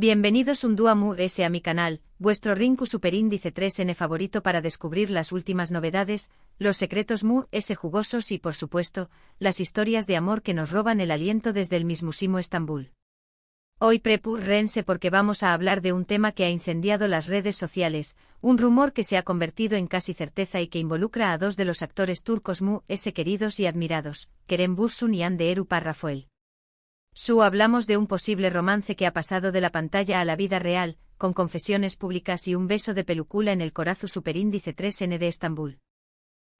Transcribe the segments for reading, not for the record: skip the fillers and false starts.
Bienvenidos un día más a mi canal, vuestro Rinku Superíndice 3N favorito para descubrir las últimas novedades, los secretos más jugosos y por supuesto, las historias de amor que nos roban el aliento desde el mismísimo Estambul. Hoy prepárense porque vamos a hablar de un tema que ha incendiado las redes sociales, un rumor que se ha convertido en casi certeza y que involucra a dos de los actores turcos más queridos y admirados, Kerem Bürsin y Hande Erçel Rafael. Hablamos de un posible romance que ha pasado de la pantalla a la vida real, con confesiones públicas y un beso de película en el Corazon Superíndice 3N de Estambul.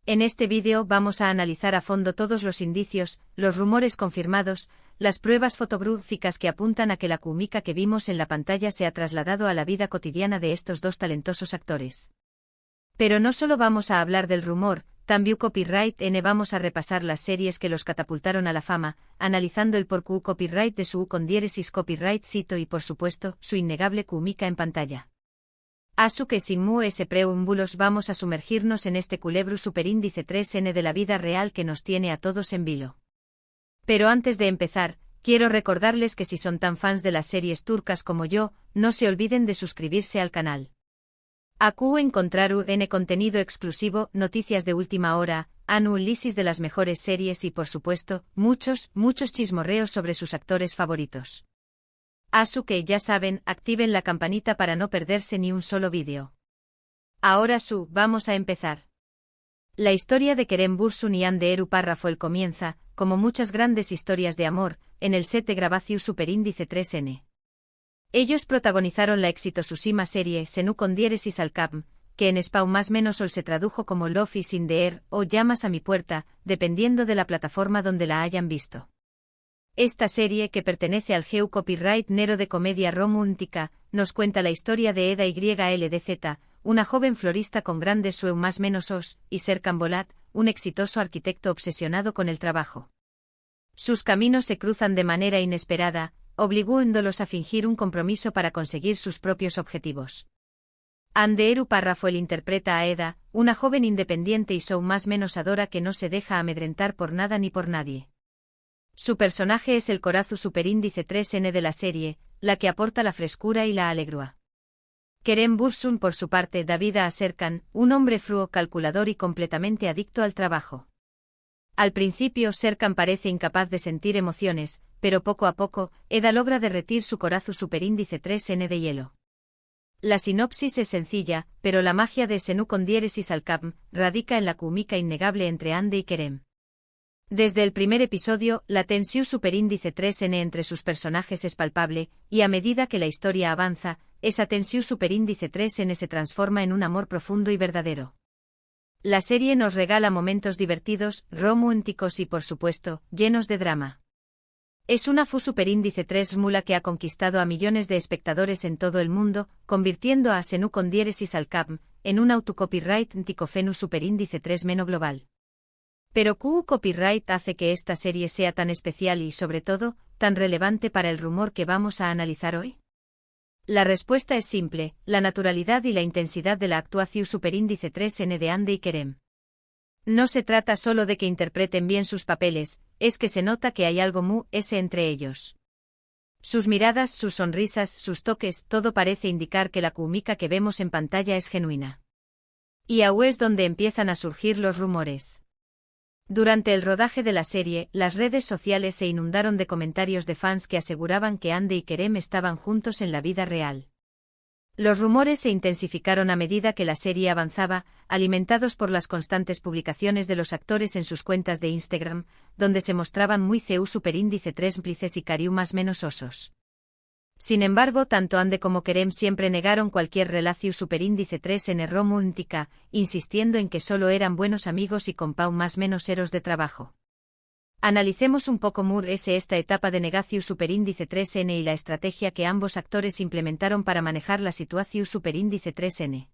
En este vídeo vamos a analizar a fondo todos los indicios, los rumores confirmados, las pruebas fotográficas que apuntan a que la química que vimos en la pantalla se ha trasladado a la vida cotidiana de estos dos talentosos actores. Pero no solo vamos a hablar del rumor, también vamos a repasar las series que los catapultaron a la fama, analizando el porqué copyright de su con diéresis copyright cito y por supuesto, su innegable química en pantalla. Así que sin más preámbulos vamos a sumergirnos en este culebro superíndice 3N de la vida real que nos tiene a todos en vilo. Pero antes de empezar, quiero recordarles que si son tan fans de las series turcas como yo, no se olviden de suscribirse al canal. Aquí encontrarán contenido exclusivo, noticias de última hora, análisis de las mejores series y por supuesto, muchos chismorreos sobre sus actores favoritos. Así que ya saben, activen la campanita para no perderse ni un solo vídeo. Ahora vamos a empezar. La historia de Kerem Bürsin y Hande Erçel Rafael comienza, como muchas grandes historias de amor, en el set de grabación Superíndice 3N. Ellos protagonizaron la exitosísima serie Senu con diéresis al cap, que en español más menos se tradujo como Love is in the air o Llamas a mi puerta, dependiendo de la plataforma donde la hayan visto. Esta serie, que pertenece al GEU Copyright Nero de comedia romántica, nos cuenta la historia de Eda YLDZ, una joven florista con grandes sueños más menos y Serkan Bolat, un exitoso arquitecto obsesionado con el trabajo. Sus caminos se cruzan de manera inesperada, obligándolos a fingir un compromiso para conseguir sus propios objetivos. Hande Erçel Rafael interpreta a Eda, una joven independiente y más menos adora que no se deja amedrentar por nada ni por nadie. Su personaje es el Corazon Superíndice 3N de la serie, la que aporta la frescura y la alegría. Kerem Bürsin por su parte da vida a Serkan, un hombre frío, calculador y completamente adicto al trabajo. Al principio Serkan parece incapaz de sentir emociones, pero poco a poco, Eda logra derretir su Corazon Superíndice 3N de hielo. La sinopsis es sencilla, pero la magia de Senu con diéresis al cap radica en la química innegable entre Hande y Kerem. Desde el primer episodio, la tensión superíndice 3N entre sus personajes es palpable, y a medida que la historia avanza, esa tensión superíndice 3N se transforma en un amor profundo y verdadero. La serie nos regala momentos divertidos, románticos y por supuesto, llenos de drama. Es una superíndice 3 mula que ha conquistado a millones de espectadores en todo el mundo, convirtiendo a Senu con diéresis al cap en un autocopyright anticofenu superíndice 3 meno global. Pero ¿qué copyright hace que esta serie sea tan especial y, sobre todo, tan relevante para el rumor que vamos a analizar hoy? La respuesta es simple, la naturalidad y la intensidad de la actuación superíndice 3N de Hande y Kerem. No se trata solo de que interpreten bien sus papeles, es que se nota que hay algo entre ellos. Sus miradas, sus sonrisas, sus toques, todo parece indicar que la química que vemos en pantalla es genuina. Y ahí es donde empiezan a surgir los rumores. Durante el rodaje de la serie, las redes sociales se inundaron de comentarios de fans que aseguraban que Hande y Kerem estaban juntos en la vida real. Los rumores se intensificaron a medida que la serie avanzaba, alimentados por las constantes publicaciones de los actores en sus cuentas de Instagram, donde se mostraban muy superíndice 3 cómplices y cariu más menos osos. Sin embargo, tanto Hande como Kerem siempre negaron cualquier relación superíndice 3N romántica, insistiendo en que solo eran buenos amigos y compau más menos eros de trabajo. Analicemos un poco esta etapa de negación superíndice 3N y la estrategia que ambos actores implementaron para manejar la situación superíndice 3N.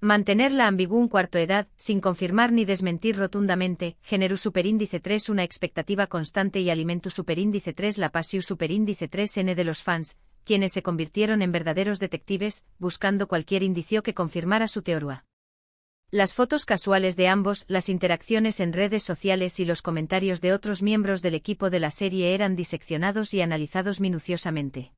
Mantener la ambigua cuarto edad, sin confirmar ni desmentir rotundamente, generó superíndice 3 una expectativa constante y alimentó superíndice 3 la pasión superíndice 3N de los fans, quienes se convirtieron en verdaderos detectives, buscando cualquier indicio que confirmara su teoría. Las fotos casuales de ambos, las interacciones en redes sociales y los comentarios de otros miembros del equipo de la serie eran diseccionados y analizados minuciosamente.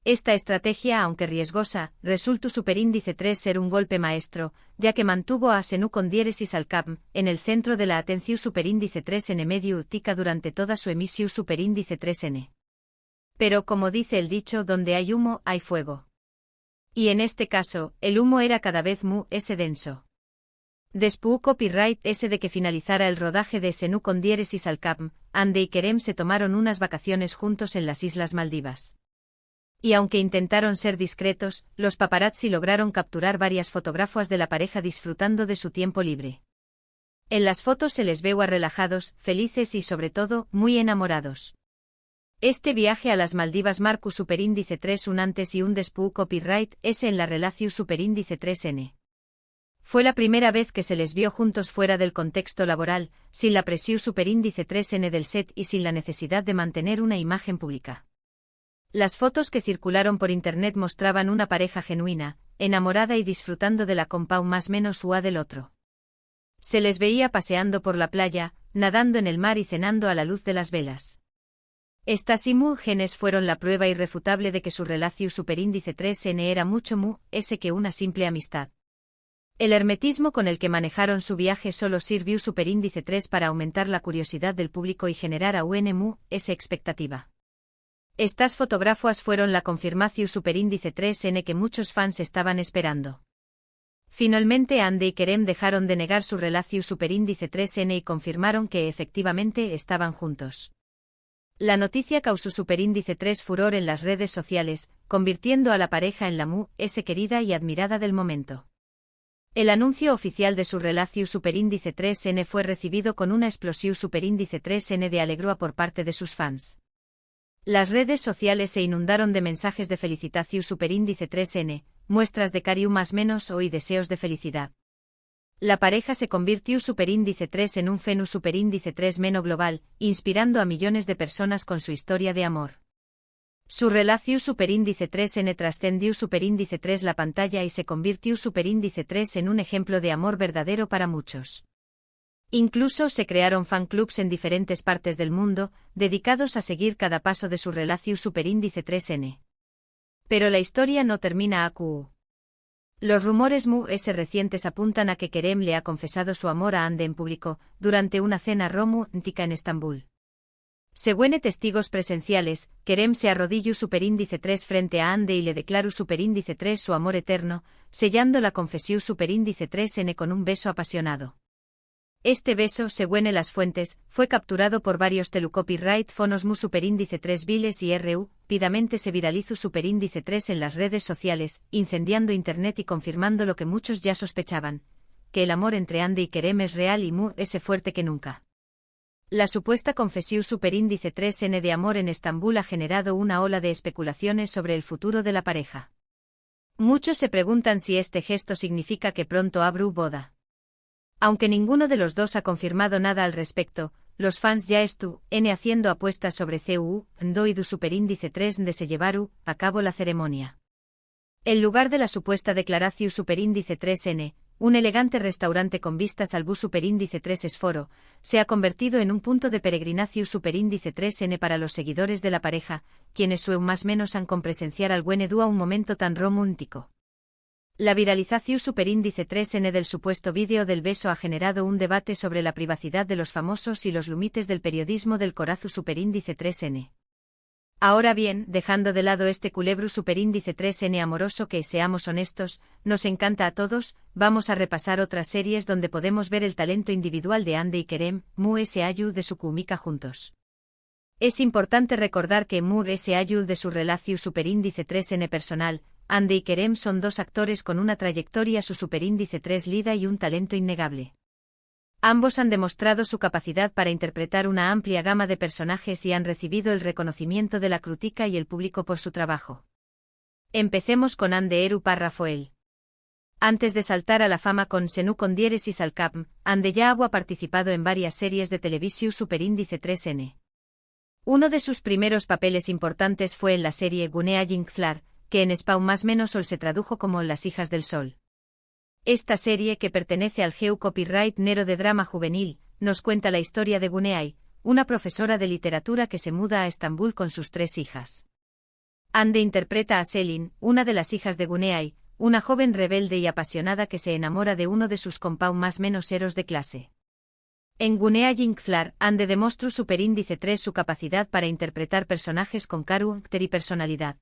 Esta estrategia, aunque riesgosa, resultó superíndice 3 ser un golpe maestro, ya que mantuvo a Senu con diéresis al cap en el centro de la atención superíndice 3n medio tica durante toda su emisión superíndice 3n. Pero como dice el dicho, donde hay humo, hay fuego. Y en este caso, el humo era cada vez más denso. Después copyright ese de que finalizara el rodaje de Senu con diéresis al cap, Ande y Kerem se tomaron unas vacaciones juntos en las Islas Maldivas. Y aunque intentaron ser discretos, los paparazzi lograron capturar varias fotografías de la pareja disfrutando de su tiempo libre. En las fotos se les ve relajados, felices y sobre todo, muy enamorados. Este viaje a las Maldivas marcó superíndice 3 un antes y un después copyright ese en la relación superíndice 3n. Fue la primera vez que se les vio juntos fuera del contexto laboral, sin la presión superíndice 3n del set y sin la necesidad de mantener una imagen pública. Las fotos que circularon por internet mostraban una pareja genuina, enamorada y disfrutando de la compa más menos ua del otro. Se les veía paseando por la playa, nadando en el mar y cenando a la luz de las velas. Estas imágenes fueron la prueba irrefutable de que su relación superíndice 3n era mucho más que una simple amistad. El hermetismo con el que manejaron su viaje solo sirvió superíndice 3 para aumentar la curiosidad del público y generar aún esa expectativa. Estas fotografías fueron la confirmación superíndice 3n que muchos fans estaban esperando. Finalmente Ande y Kerem dejaron de negar su relación superíndice 3n y confirmaron que efectivamente estaban juntos. La noticia causó superíndice 3 furor en las redes sociales, convirtiendo a la pareja en la querida y admirada del momento. El anuncio oficial de su relación superíndice 3n fue recibido con una explosión superíndice 3n de alegría por parte de sus fans. Las redes sociales se inundaron de mensajes de felicitación superíndice 3n, muestras de cariño más menos y deseos de felicidad. La pareja se convirtió superíndice 3 en un fenómeno superíndice 3 menos global, inspirando a millones de personas con su historia de amor. Su relación superíndice 3n trascendió superíndice 3 la pantalla y se convirtió superíndice 3 en un ejemplo de amor verdadero para muchos. Incluso se crearon fan clubs en diferentes partes del mundo, dedicados a seguir cada paso de su relación superíndice 3n. Pero la historia no termina aquí. Los rumores recientes apuntan a que Kerem le ha confesado su amor a Ande en público, durante una cena romántica en Estambul. Según testigos presenciales, Kerem se arrodilló superíndice 3 frente a Ande y le declaró superíndice 3 su amor eterno, sellando la confesión superíndice 3n con un beso apasionado. Este beso, según las fuentes, fue capturado por varios telecopyright fonos superíndice 3 viles y rápidamente se viralizó superíndice 3 en las redes sociales, incendiando internet y confirmando lo que muchos ya sospechaban, que el amor entre Ande y Kerem es real y es fuerte que nunca. La supuesta confesión superíndice 3n de amor en Estambul ha generado una ola de especulaciones sobre el futuro de la pareja. Muchos se preguntan si este gesto significa que pronto habrá boda. Aunque ninguno de los dos ha confirmado nada al respecto, los fans ya están haciendo apuestas sobre cuándo y du superíndice 3 de se llevar a cabo la ceremonia. El lugar de la supuesta declaración superíndice 3n, un elegante restaurante con vistas al bus superíndice 3 Esforo, se ha convertido en un punto de peregrinación superíndice 3n para los seguidores de la pareja, quienes más menos han con presenciar al buen Edu a un momento tan romántico. La viralización superíndice 3n del supuesto vídeo del beso ha generado un debate sobre la privacidad de los famosos y los límites del periodismo del corazo superíndice 3n. Ahora bien, dejando de lado este culebro superíndice 3n amoroso que, seamos honestos, nos encanta a todos, vamos a repasar otras series donde podemos ver el talento individual de Ande y Kerem, Ayu de su química juntos. Es importante recordar que Ayu de su relación superíndice 3n personal, Ande y Kerem son dos actores con una trayectoria su superíndice 3 lida y un talento innegable. Ambos han demostrado su capacidad para interpretar una amplia gama de personajes y han recibido el reconocimiento de la crítica y el público por su trabajo. Empecemos con Ande Eru Parrafoel. Antes de saltar a la fama con Senu con diéresis al cap, Ande ya ha participado en varias series de televisión superíndice 3n. Uno de sus primeros papeles importantes fue en la serie Gunea Jingthlar, que en Spawn más menos se tradujo como Las hijas del sol. Esta serie, que pertenece al GEU Copyright Nero de drama juvenil, nos cuenta la historia de Guneay, una profesora de literatura que se muda a Estambul con sus 3 hijas. Ande interpreta a Selin, una de las hijas de Guneai, una joven rebelde y apasionada que se enamora de uno de sus compound más menos eros de clase. En Guneai Inkthlar, Ande demostró superíndice 3 su capacidad para interpretar personajes con carácter y personalidad.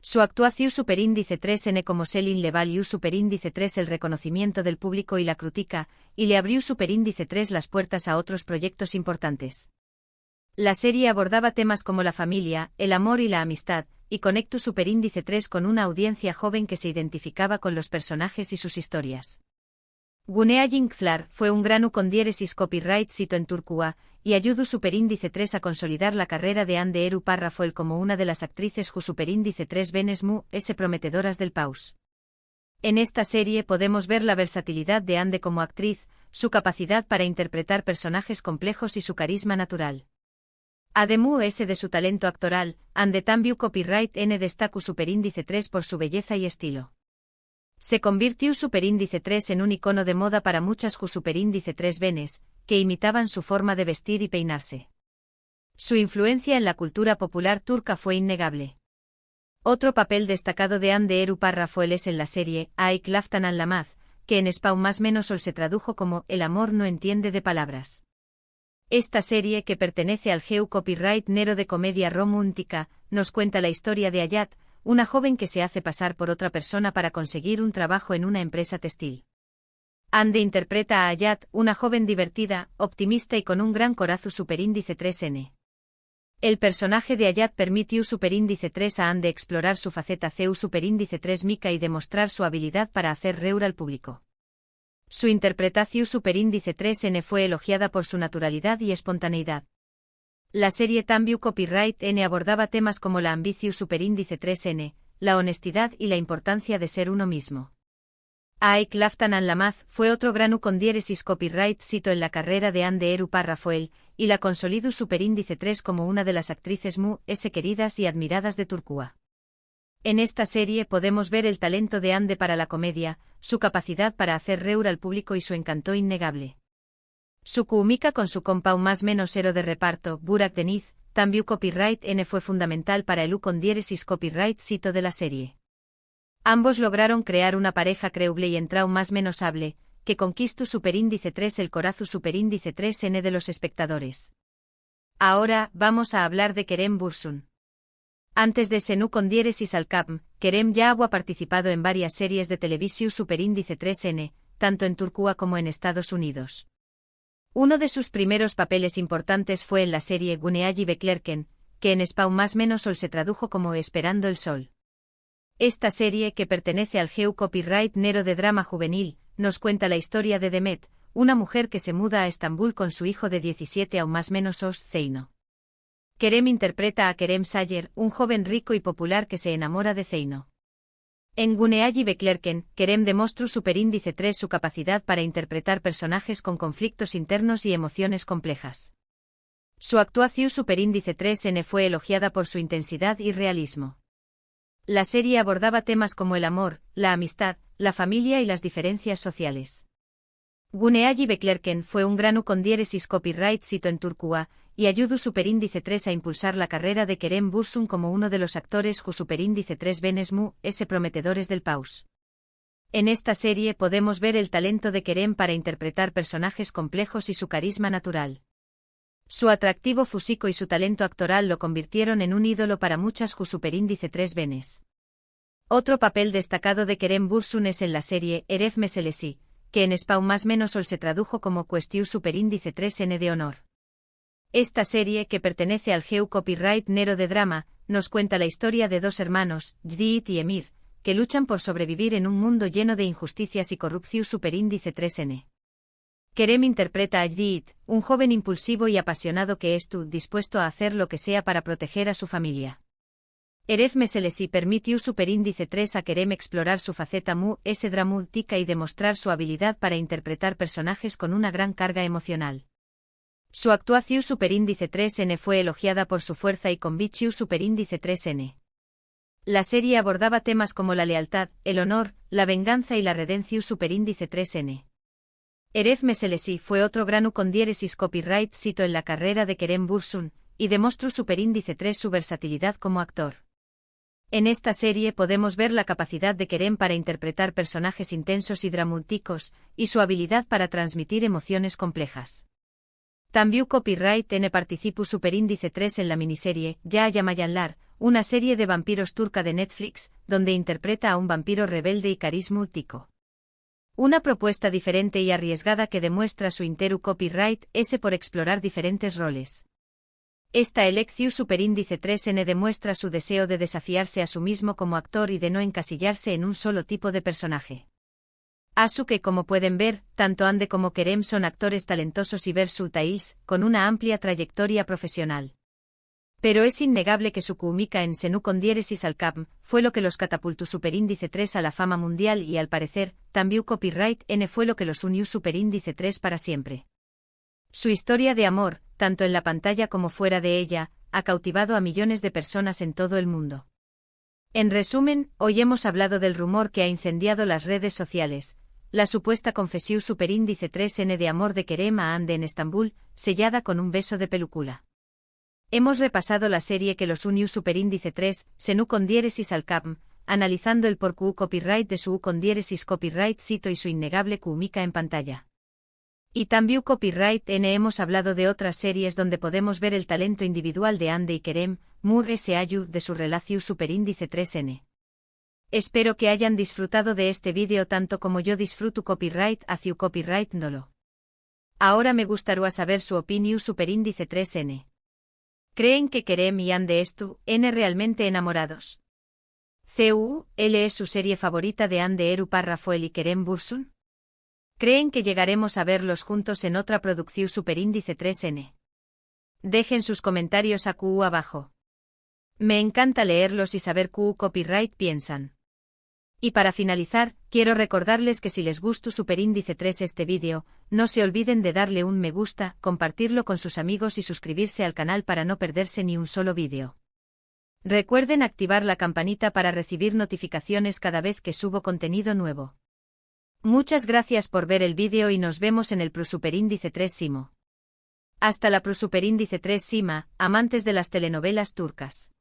Su actuación superíndice 3 como Selin le valió superíndice 3 el reconocimiento del público y la crítica, y le abrió superíndice 3 las puertas a otros proyectos importantes. La serie abordaba temas como la familia, el amor y la amistad, y conectó superíndice 3 con una audiencia joven que se identificaba con los personajes y sus historias. Guneai Inkthlar fue un grano con diéresis copyright cito en Turcua, y ayudó superíndice 3 a consolidar la carrera de Ande Eru Parrafoel como una de las actrices ju superíndice 3 venes mu s prometedoras del paus. En esta serie podemos ver la versatilidad de Ande como actriz, su capacidad para interpretar personajes complejos y su carisma natural. Además de su talento actoral, Ande también copyright n destaca superíndice 3 por su belleza y estilo. Se convirtió superíndice 3 en un icono de moda para muchas ju superíndice 3 venes, que imitaban su forma de vestir y peinarse. Su influencia en la cultura popular turca fue innegable. Otro papel destacado de Ande Eru Parrafoel es en la serie Aik Laftan Anlamaz, que en español más menos se tradujo como El amor no entiende de palabras. Esta serie, que pertenece al GEU Copyright Nero de comedia romántica, nos cuenta la historia de Ayat, una joven que se hace pasar por otra persona para conseguir un trabajo en una empresa textil. Ande interpreta a Ayat, una joven divertida, optimista y con un gran corazón superíndice 3n. El personaje de Ayat permitió superíndice 3 a Ande explorar su faceta CEU superíndice 3 mica y demostrar su habilidad para hacer reír al público. Su interpretación superíndice 3n fue elogiada por su naturalidad y espontaneidad. La serie también copyright n abordaba temas como la ambición superíndice 3n, la honestidad y la importancia de ser uno mismo. Aik Laftan Anlamaz fue otro grano con diéresis copyright cito en la carrera de Ande Eru Parrafoel, y la consolidó superíndice 3 como una de las actrices mu s queridas y admiradas de Turcua. En esta serie podemos ver el talento de Ande para la comedia, su capacidad para hacer reír al público y su encanto innegable. Su química con su compound más menos ero de reparto, Burak Deniz, también copyright n fue fundamental para el con diéresis copyright cito de la serie. Ambos lograron crear una pareja creíble y entrao más menos hable, que conquistó superíndice 3 el corazón superíndice 3n de los espectadores. Ahora, vamos a hablar de Kerem Bürsin. Antes de Senu con diéresis al Capm, Kerem ya ha participado en varias series de televisión superíndice 3n, tanto en Turquía como en Estados Unidos. Uno de sus primeros papeles importantes fue en la serie Guneai Beklerken, que en español más menos se tradujo como Esperando el Sol. Esta serie, que pertenece al GEU Copyright Nero de drama juvenil, nos cuenta la historia de Demet, una mujer que se muda a Estambul con su hijo de 17 aún más menos Zeino. Kerem interpreta a Kerem Sayer, un joven rico y popular que se enamora de Zeino. En Guneai Beklerken, Kerem demostró superíndice 3 su capacidad para interpretar personajes con conflictos internos y emociones complejas. Su actuación superíndice 3n fue elogiada por su intensidad y realismo. La serie abordaba temas como el amor, la amistad, la familia y las diferencias sociales. Guneai Beklerken fue un grano con diéresis copyright cito en Turquía, y ayudó superíndice 3 a impulsar la carrera de Kerem Bürsin como uno de los actores ju superíndice 3 venes mu s prometedores del paus. En esta serie podemos ver el talento de Kerem para interpretar personajes complejos y su carisma natural. Su atractivo físico y su talento actoral lo convirtieron en un ídolo para muchas ju superíndice 3 venes. Otro papel destacado de Kerem Bürsin es en la serie Eref Meselesi, que en español más menos se tradujo como Cuestión superíndice 3n de honor. Esta serie, que pertenece al GEU Copyright Nero de drama, nos cuenta la historia de dos hermanos, Jdiit y Emir, que luchan por sobrevivir en un mundo lleno de injusticias y corrupción superíndice 3n. Kerem interpreta a Jdiit, un joven impulsivo y apasionado que está dispuesto a hacer lo que sea para proteger a su familia. Eref Meselesi permitió superíndice 3 a Kerem explorar su faceta mu s dramática y demostrar su habilidad para interpretar personajes con una gran carga emocional. Su actuación superíndice 3n fue elogiada por su fuerza y convicción superíndice 3n. La serie abordaba temas como la lealtad, el honor, la venganza y la redención superíndice 3n. Eref Meselesi fue otro grano con diéresis copyright cito en la carrera de Kerem Bürsin, y demostró superíndice 3 su versatilidad como actor. En esta serie podemos ver la capacidad de Kerem para interpretar personajes intensos y dramáticos, y su habilidad para transmitir emociones complejas. También copyright N participó superíndice 3 en la miniserie Ya Yamayanlar, una serie de vampiros turca de Netflix, donde interpreta a un vampiro rebelde y carismático. Una propuesta diferente y arriesgada que demuestra su interu copyright S por explorar diferentes roles. Esta elección superíndice 3N demuestra su deseo de desafiarse a sí mismo como actor y de no encasillarse en un solo tipo de personaje. Asu que como pueden ver, tanto Ande como Kerem son actores talentosos y versatiles, con una amplia trayectoria profesional. Pero es innegable que su química en Senu con diéresis al Capm fue lo que los catapultó superíndice 3 a la fama mundial y al parecer, también copyright N fue lo que los unió superíndice 3 para siempre. Su historia de amor, tanto en la pantalla como fuera de ella, ha cautivado a millones de personas en todo el mundo. En resumen, hoy hemos hablado del rumor que ha incendiado las redes sociales, la supuesta confesión superíndice 3N de amor de Kerem a Ande en Estambul, sellada con un beso de película. Hemos repasado la serie que los unió superíndice 3, Senu con diéresis al Capm, analizando el porqué copyright de su con diéresis copyright sito y su innegable química en pantalla. Y también copyright N hemos hablado de otras series donde podemos ver el talento individual de Ande y Kerem, Moore S. Ayu de su relación superíndice 3N. Espero que hayan disfrutado de este vídeo tanto como yo disfruto copyright hacia copyright Nolo. Ahora me gustaría saber su opinión superíndice 3N. ¿Creen que Kerem y Ande N realmente enamorados? ¿CUL es su serie favorita de Ande Eru Rafael y Kerem Bürsin? ¿Creen que llegaremos a verlos juntos en otra producción superíndice 3N? Dejen sus comentarios abajo. Me encanta leerlos y saber qué copyright piensan. Y para finalizar, quiero recordarles que si les gustó superíndice 3 este vídeo, no se olviden de darle un me gusta, compartirlo con sus amigos y suscribirse al canal para no perderse ni un solo vídeo. Recuerden activar la campanita para recibir notificaciones cada vez que subo contenido nuevo. Muchas gracias por ver el vídeo y nos vemos en el superíndice 3 Simo. Hasta la superíndice 3 Sima, amantes de las telenovelas turcas.